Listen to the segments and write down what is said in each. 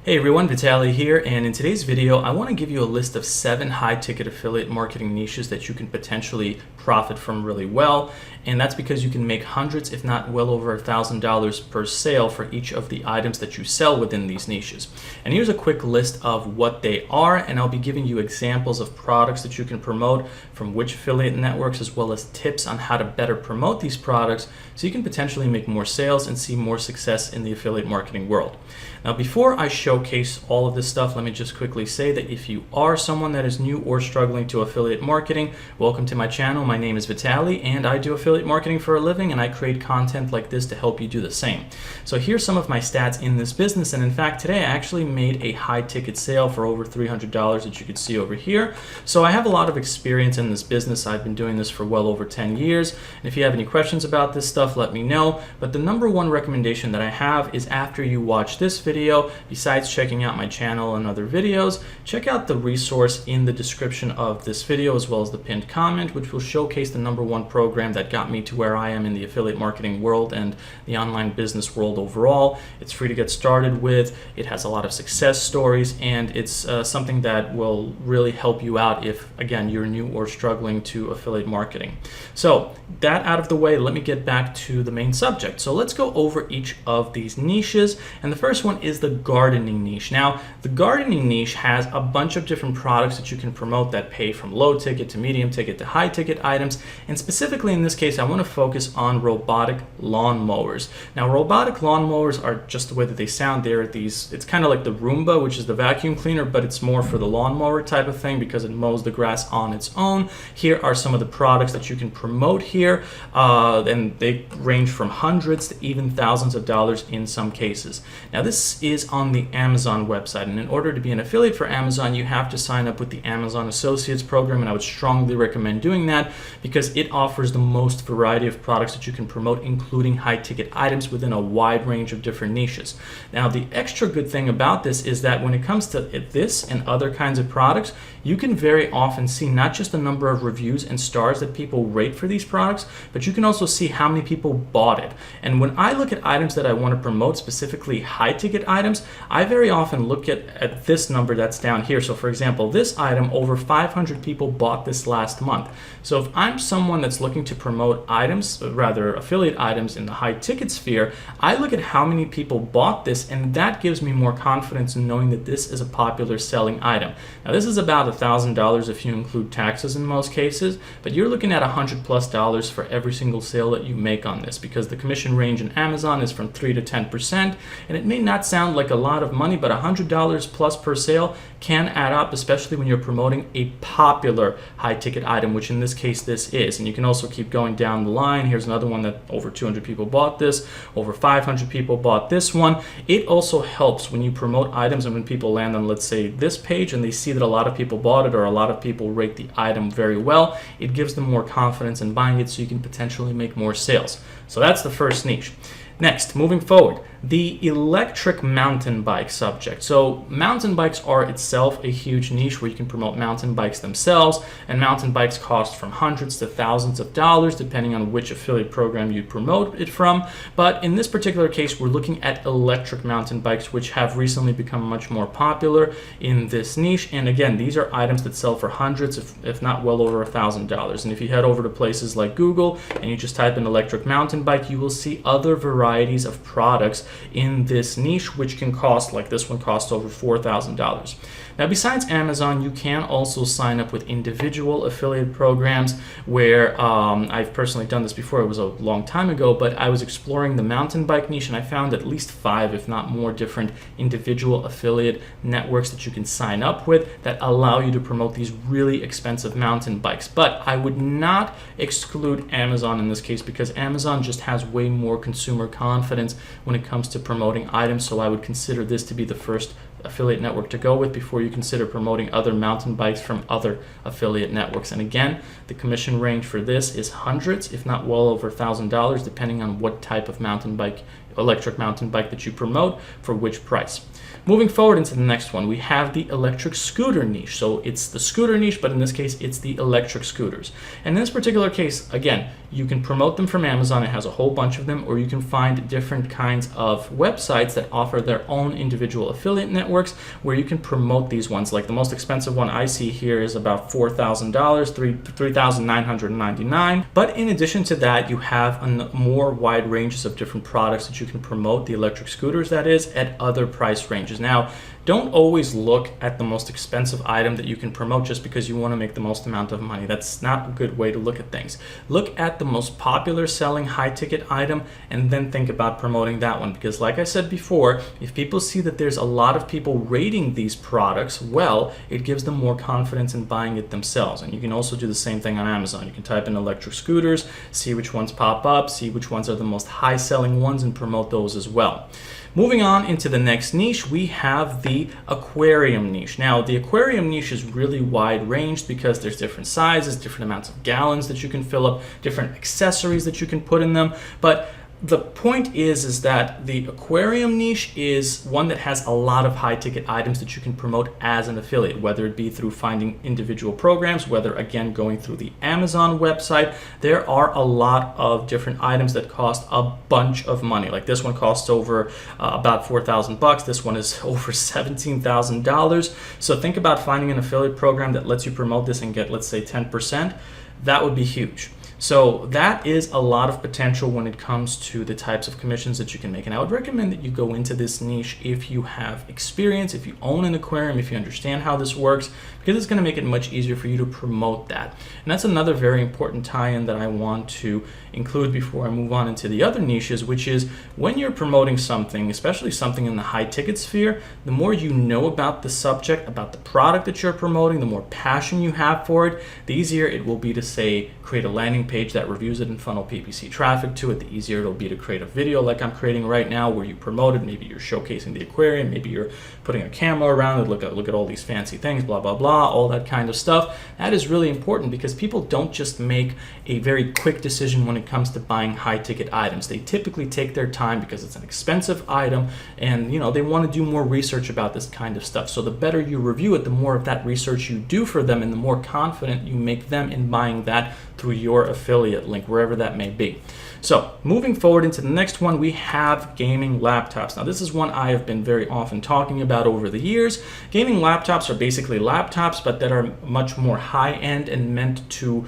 Hey everyone, Vitaly here, and in today's video I want to give you a list of 7 high-ticket affiliate marketing niches that you can potentially profit from really well, and that's because you can make hundreds if not well over $1,000 per sale for each of the items that you sell within these niches. And here's a quick list of what they are, and I'll be giving you examples of products that you can promote from which affiliate networks, as well as tips on how to better promote these products so you can potentially make more sales and see more success in the affiliate marketing world. Now, before I showcase all of this stuff, let me just quickly say that if you are someone that is new or struggling to affiliate marketing, welcome to my channel. My name is Vitaly, and I do affiliate marketing for a living, and I create content like this to help you do the same. So here's some of my stats in this business, and in fact, today I actually made a high-ticket sale for over $300 that you can see over here. So I have a lot of experience in this business. I've been doing this for well over 10 years, and if you have any questions about this stuff, let me know. But the number one recommendation that I have is after you watch this video, besides checking out my channel and other videos, check out the resource in the description of this video as well as the pinned comment, which will showcase the number one program that got me to where I am in the affiliate marketing world and the online business world overall. It's free to get started with. It has a lot of success stories, and it's something that will really help you out if, again, you're new or struggling to affiliate marketing. So that out of the way, let me get back to the main subject. So let's go over each of these niches, and the first one is the gardening niche. Now, the gardening niche has a bunch of different products that you can promote that pay from low ticket to medium ticket to high ticket items, and specifically in this case I want to focus on robotic lawn mowers. Now, robotic lawn mowers are just the way that they sound. They're these, it's kind of like the Roomba, which is the vacuum cleaner, but it's more for the lawnmower type of thing because it mows the grass on its own. Here are some of the products that you can promote here, and they range from hundreds to even thousands of dollars in some cases. Now, this is on the Amazon website, and in order to be an affiliate for Amazon, you have to sign up with the Amazon Associates program, and I would strongly recommend doing that because it offers the most variety of products that you can promote, including high-ticket items within a wide range of different niches. Now, the extra good thing about this is that when it comes to this and other kinds of products, you can very often see not just the number of reviews and stars that people rate for these products, but you can also see how many people bought it. And when I look at items that I want to promote, specifically high-ticket items, I very often look at this number that's down here. So for example, this item, over 500 people bought this last month. So if I'm someone that's looking to promote items, rather affiliate items in the high ticket sphere, I look at how many people bought this, and that gives me more confidence in knowing that this is a popular selling item. Now, this is about $1,000 if you include taxes in most cases, but you're looking at $100+ for every single sale that you make on this, because the commission range in Amazon is from 3 to 10%, and it may not sound like a lot of money, but $100+ per sale can add up, especially when you're promoting a popular high ticket item, which in this case this is. And you can also keep going down the line. Here's another one that over 200 people bought this, over 500 people bought this one. It also helps when you promote items and when people land on, let's say, this page and they see that a lot of people bought it or a lot of people rate the item very well, it gives them more confidence in buying it, so you can potentially make more sales. So that's the first niche. Next, moving forward, the electric mountain bike subject. So mountain bikes are itself a huge niche where you can promote mountain bikes themselves, and mountain bikes cost from hundreds to thousands of dollars depending on which affiliate program you promote it from. But in this particular case, we're looking at electric mountain bikes, which have recently become much more popular in this niche. And again, these are items that sell for hundreds, if not well over $1,000. And if you head over to places like Google and you just type in electric mountain bike, you will see other varieties of products in this niche, which can cost, like this one costs over $4,000. Now, besides Amazon, you can also sign up with individual affiliate programs where I've personally done this before. It was a long time ago, but I was exploring the mountain bike niche, and I found at least 5, if not more, different individual affiliate networks that you can sign up with that allow you to promote these really expensive mountain bikes. But I would not exclude Amazon in this case, because Amazon just has way more consumer confidence when it comes to promoting items. So I would consider this to be the first affiliate network to go with before you consider promoting other mountain bikes from other affiliate networks. And again, the commission range for this is hundreds, if not well over $1,000, depending on what type of mountain bike electric mountain bike that you promote for which price. Moving forward into the next one, we have the electric scooter niche. So it's the scooter niche, but in this case, it's the electric scooters. And in this particular case, again, you can promote them from Amazon. It has a whole bunch of them, or you can find different kinds of websites that offer their own individual affiliate networks where you can promote these ones. Like the most expensive one I see here is about $4,000, $3,999. But in addition to that, you have more wide ranges of different products that you can promote, the electric scooters that is, at other price ranges. Now, don't always look at the most expensive item that you can promote just because you want to make the most amount of money. That's not a good way to look at things. Look at the most popular selling high ticket item and then think about promoting that one, because like I said before, if people see that there's a lot of people rating these products well, it gives them more confidence in buying it themselves. And you can also do the same thing on Amazon. You can type in electric scooters, see which ones pop up, see which ones are the most high selling ones, and promote those as well. Moving on into the next niche, we have the aquarium niche. Now, the aquarium niche is really wide ranged because there's different sizes, different amounts of gallons that you can fill up, different accessories that you can put in them. But the point is that the aquarium niche is one that has a lot of high ticket items that you can promote as an affiliate, whether it be through finding individual programs, whether again going through the Amazon website. There are a lot of different items that cost a bunch of money. Like this one costs over about $4,000. This one is over $17,000. So think about finding an affiliate program that lets you promote this and get, let's say, 10%. That would be huge. So that is a lot of potential when it comes to the types of commissions that you can make. And I would recommend that you go into this niche if you have experience, if you own an aquarium, if you understand how this works, because it's going to make it much easier for you to promote that. And that's another very important tie-in that I want to include before I move on into the other niches, which is when you're promoting something, especially something in the high ticket sphere, the more you know about the subject, about the product that you're promoting, the more passion you have for it, the easier it will be to, say, create a landing page that reviews it and funnel PPC traffic to it. The easier it'll be to create a video like I'm creating right now where you promote it. Maybe you're showcasing the aquarium, maybe you're putting a camera around it, look at all these fancy things, blah, blah, blah, all that kind of stuff. That is really important because people don't just make a very quick decision when it comes to buying high ticket items. They typically take their time because it's an expensive item and they want to do more research about this kind of stuff. So the better you review it, the more of that research you do for them and the more confident you make them in buying that through your affiliate link, wherever that may be. So moving forward into the next one, we have gaming laptops. Now this is one I have been very often talking about over the years. Gaming laptops are basically laptops, but that are much more high-end and meant to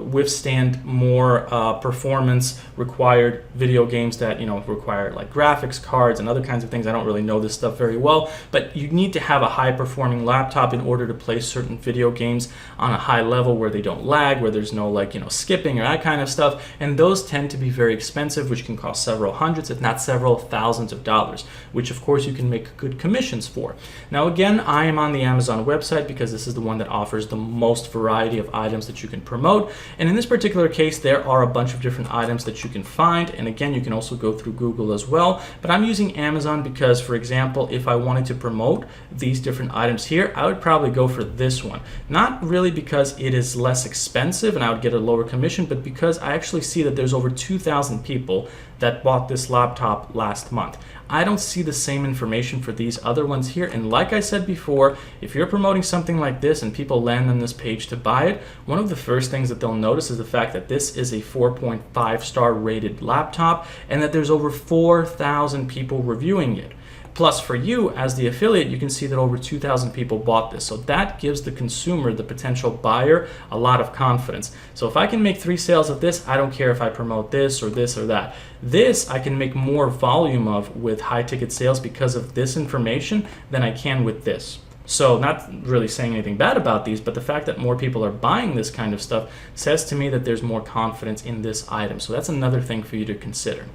withstand more performance required video games that require like graphics cards and other kinds of things. I don't really know this stuff very well, but you need to have a high-performing laptop in order to play certain video games on a high level where they don't lag, where there's no skipping or that kind of stuff, and those tend to be very expensive, which can cost several hundreds, if not several thousands of dollars, which of course you can make good commissions for. Now again, I am on the Amazon website because this is the one that offers the most variety of items that you can promote, and in this particular case there are a bunch of different items that you can find, and again you can also go through Google as well, but I'm using Amazon because, for example, if I wanted to promote these different items here, I would probably go for this one. Not really because it is less expensive and I would get a lower commission, but because I actually see that there's over 2,000 people that bought this laptop last month. I don't see the same information for these other ones here, and like I said before, if you're promoting something like this and people land on this page to buy it, one of the first things that they'll notice is the fact that this is a 4.5 star rated laptop and that there's over 4,000 people reviewing it. Plus, for you as the affiliate, you can see that over 2,000 people bought this. So that gives the consumer, the potential buyer, a lot of confidence. So if I can make 3 sales of this, I don't care if I promote this or this or that. This I can make more volume of with high ticket sales because of this information than I can with this. So not really saying anything bad about these, but the fact that more people are buying this kind of stuff says to me that there's more confidence in this item. So that's another thing for you to consider.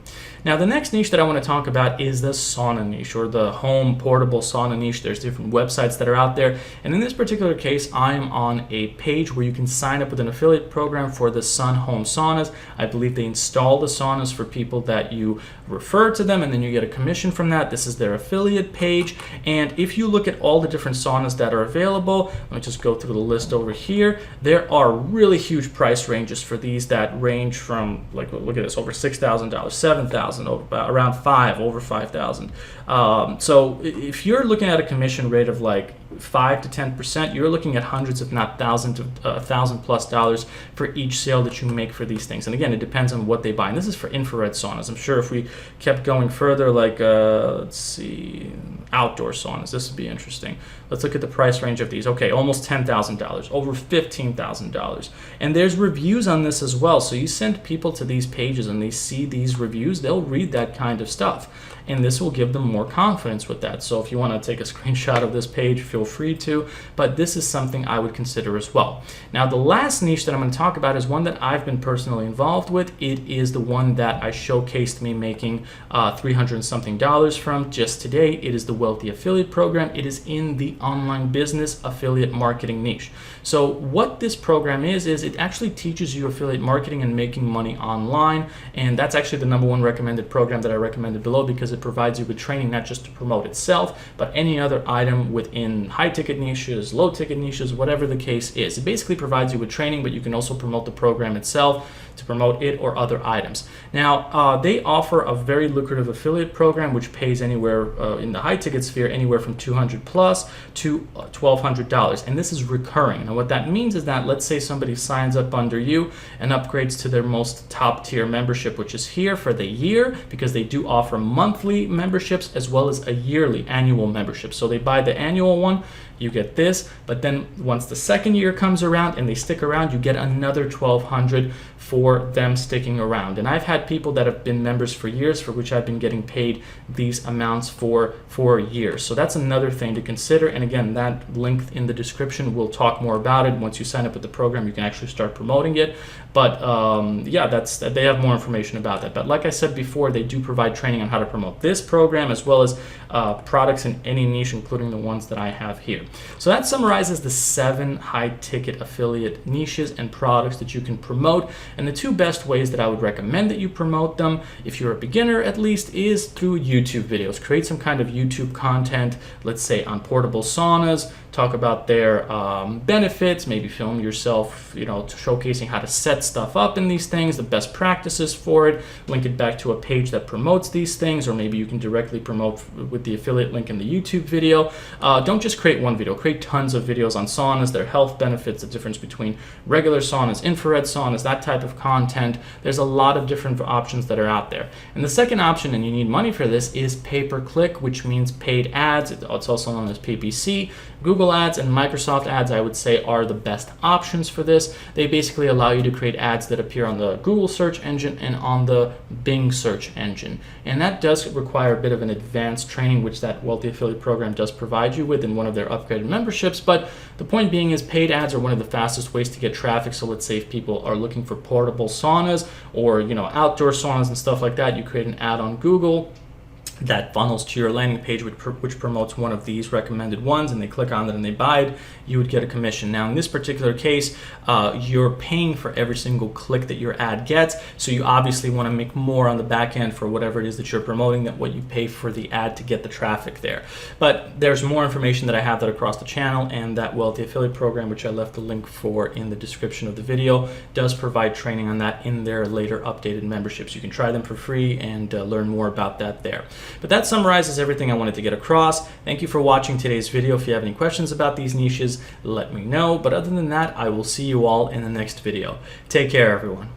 Now the next niche that I want to talk about is the sauna niche, or the home portable sauna niche. There's different websites that are out there, and in this particular case I am on a page where you can sign up with an affiliate program for the Sun Home Saunas. I believe they install the saunas for people that you refer to them, and then you get a commission from that. This is their affiliate page. And if you look at all the different saunas that are available, let me just go through the list over here. There are really huge price ranges for these that range from, like, look at this, over $6,000, $7,000, around over $5,000. So if you're looking at a commission rate of like 5 to 10%, you're looking at hundreds, if not thousands, of $1,000+ for each sale that you make for these things. And again, it depends on what they buy. And this is for infrared saunas. I'm sure if we kept going further, like let's see, outdoor saunas, this would be interesting. Let's look at the price range of these. Okay, almost $10,000, over $15,000. And there's reviews on this as well. So you send people to these pages and they see these reviews, they'll read that kind of stuff. And this will give them more confidence with that. So if you want to take a screenshot of this page, feel free to, but this is something I would consider as well. Now, the last niche that I'm going to talk about is one that I've been personally involved with. It is the one that I showcased me making $300 and something from just today. It is the Wealthy Affiliate Program. It is in the online business affiliate marketing niche. So what this program is it actually teaches you affiliate marketing and making money online. And that's actually the #1 recommended program that I recommended below, because it provides you with training not just to promote itself, but any other item within high ticket niches, low ticket niches, whatever the case is. It basically provides you with training, but you can also promote the program itself to promote it or other items. Now, they offer a very lucrative affiliate program, which pays anywhere in the high ticket sphere, anywhere from $200+ to $1,200. And this is recurring. Now, what that means is that, let's say somebody signs up under you and upgrades to their most top tier membership, which is here for the year, because they do offer monthly memberships as well as a yearly annual membership. So they buy the annual one, you get this, but then once the second year comes around and they stick around, you get another $1,200 for them sticking around. And I've had people that have been members for years, for which I've been getting paid these amounts for years. So that's another thing to consider. And again, that link in the description, we'll talk more about it. Once you sign up with the program, you can actually start promoting it. But yeah, they have more information about that. But like I said before, they do provide training on how to promote this program, as well as products in any niche, including the ones that I have here. So that summarizes the 7 high ticket affiliate niches and products that you can promote. And the 2 best ways that I would recommend that you promote them, if you're a beginner at least, is through YouTube videos. Create some kind of YouTube content, let's say on portable saunas, talk about their benefits, maybe film yourself, showcasing how to set stuff up in these things, the best practices for it, link it back to a page that promotes these things, or maybe you can directly promote with the affiliate link in the YouTube video. Don't just create one video, create tons of videos on saunas, their health benefits, the difference between regular saunas, infrared saunas, that type of content. There's a lot of different options that are out there. And the second option, and you need money for this, is pay-per-click, which means paid ads. It's also known as PPC. Google Ads and Microsoft Ads, I would say, are the best options for this. They basically allow you to create ads that appear on the Google search engine and on the Bing search engine. And that does require a bit of an advanced training, which that Wealthy Affiliate Program does provide you with in one of their upgraded memberships. But the point being is, paid ads are one of the fastest ways to get traffic. So let's say if people are looking for portable saunas or outdoor saunas and stuff like that, you create an ad on Google that funnels to your landing page, which promotes one of these recommended ones, and they click on it and they buy it, you would get a commission. Now in this particular case, you're paying for every single click that your ad gets, so you obviously want to make more on the back end for whatever it is that you're promoting than what you pay for the ad to get the traffic there. But there's more information that I have that across the channel, and that Wealthy Affiliate Program, which I left the link for in the description of the video, does provide training on that in their later updated memberships. You can try them for free and learn more about that there. But that summarizes everything I wanted to get across. Thank you for watching today's video. If you have any questions about these niches, let me know. But other than that, I will see you all in the next video. Take care, everyone.